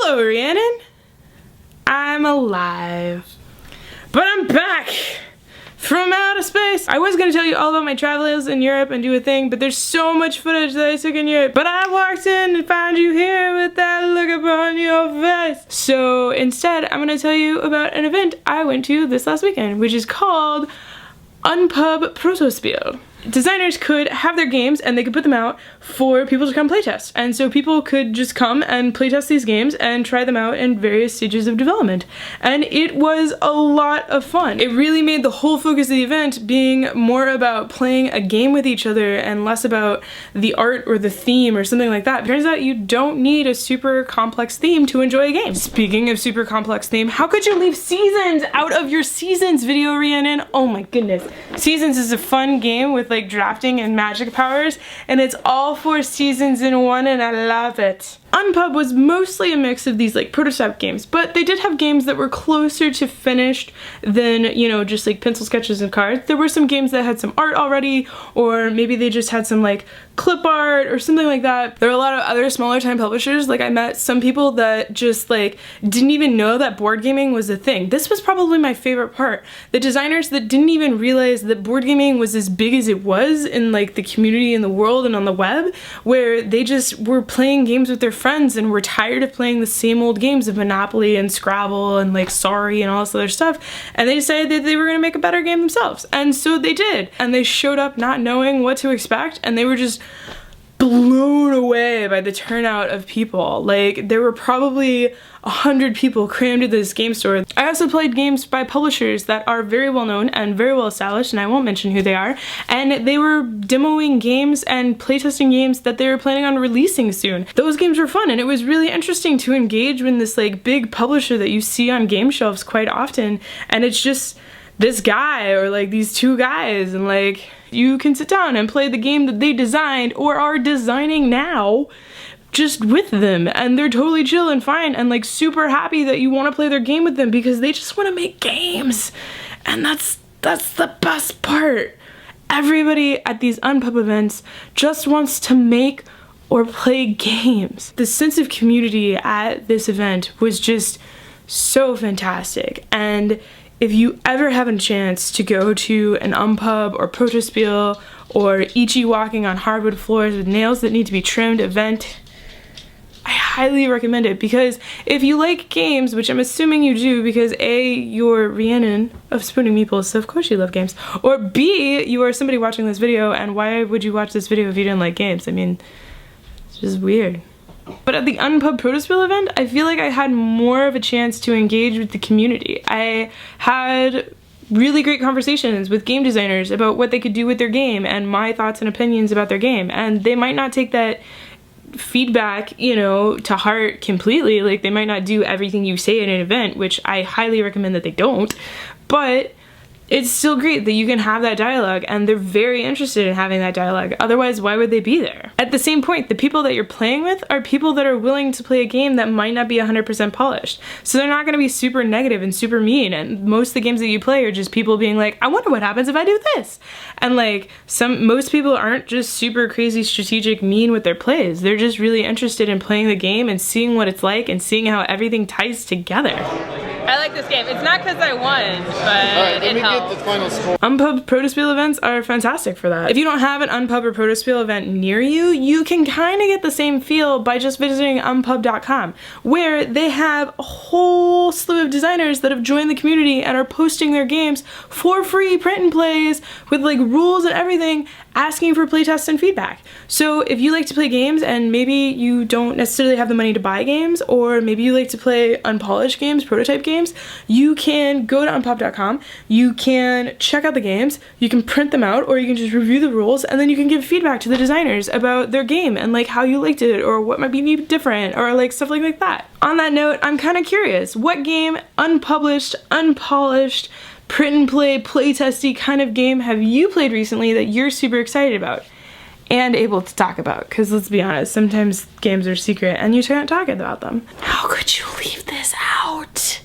Hello, Rhiannon. I'm alive. But I'm back from outer space. I was gonna tell you all about my travels in Europe and do a thing, but there's so much footage that I took in Europe. But I walked in and found you here with that look upon your face. So instead, I'm gonna tell you about an event I went to this last weekend, which is called Unpub Protospiel. Designers could have their games and they could put them out for people to come playtest. And so people could just come and playtest these games and try them out in various stages of development. And it was a lot of fun. It really made the whole focus of the event being more about playing a game with each other and less about the art or the theme or something like that. It turns out you don't need a super complex theme to enjoy a game. Speaking of super complex theme, how could you leave Seasons out of your Seasons video, Rhiannon? Oh my goodness. Seasons is a fun game with like drafting and magic powers, and it's all 4 seasons in one, and I love it. Unpub was mostly a mix of these like prototype games, but they did have games that were closer to finished than, you know, just like pencil sketches and cards. There were some games that had some art already, or maybe they just had some like clip art or something like that. There were a lot of other smaller time publishers. Like I met some people that just like didn't even know that board gaming was a thing. This was probably my favorite part. The designers that didn't even realize that board gaming was as big as it was in like the community in the world and on the web, where they just were playing games with their friends and were tired of playing the same old games of Monopoly and Scrabble and like Sorry and all this other stuff, and they decided that they were gonna make a better game themselves. And so they did, and they showed up not knowing what to expect, and they were just blown away by the turnout of people. Like there were probably 100 people crammed into this game store. I also played games by publishers that are very well known and very well established, and I won't mention who they are, and they were demoing games and playtesting games that they were planning on releasing soon. Those games were fun, and it was really interesting to engage with this like big publisher that you see on game shelves quite often, and it's just this guy or like these 2 guys, and like you can sit down and play the game that they designed or are designing now just with them, and they're totally chill and fine and like super happy that you want to play their game with them because they just want to make games. And that's the best part. Everybody at these Unpub events just wants to make or play games. The sense of community at this event was just so fantastic, and if you ever have a chance to go to an Unpub or Protospiel or Ichi walking on hardwood floors with nails that need to be trimmed event, I highly recommend it, because if you like games, which I'm assuming you do because A, you're Rhiannon of Spooning Meeples, so of course you love games, or B, you are somebody watching this video, and why would you watch this video if you didn't like games? I mean, it's just weird. But at the Unpub Protospiel event, I feel like I had more of a chance to engage with the community. I had really great conversations with game designers about what they could do with their game and my thoughts and opinions about their game, and they might not take that feedback, you know, to heart completely. Like they might not do everything you say at an event, which I highly recommend that they don't, but it's still great that you can have that dialogue, and they're very interested in having that dialogue. Otherwise, why would they be there? At the same point, the people that you're playing with are people that are willing to play a game that might not be 100% polished. So they're not going to be super negative and super mean, and most of the games that you play are just people being like, I wonder what happens if I do this. And like, most people aren't just super crazy strategic mean with their plays. They're just really interested in playing the game and seeing what it's like and seeing how everything ties together. I like this game. It's not because I won, but it helps. The final score. Unpub Protospiel events are fantastic for that. If you don't have an Unpub or Protospiel event near you, you can kind of get the same feel by just visiting unpub.com, where they have a whole slew of designers that have joined the community and are posting their games for free print and plays with like rules and everything, asking for playtests and feedback. So if you like to play games and maybe you don't necessarily have the money to buy games, or maybe you like to play unpolished games, prototype games, you can go to unpub.com, you can check out the games, you can print them out, or you can just review the rules, and then you can give feedback to the designers about their game and like how you liked it or what might be different or like stuff like that. On that note, I'm kind of curious, what game, unpublished, unpolished, print and play, playtesty kind of game have you played recently that you're super excited about and able to talk about? Because let's be honest, sometimes games are secret and you can't talk about them. How could you leave this out?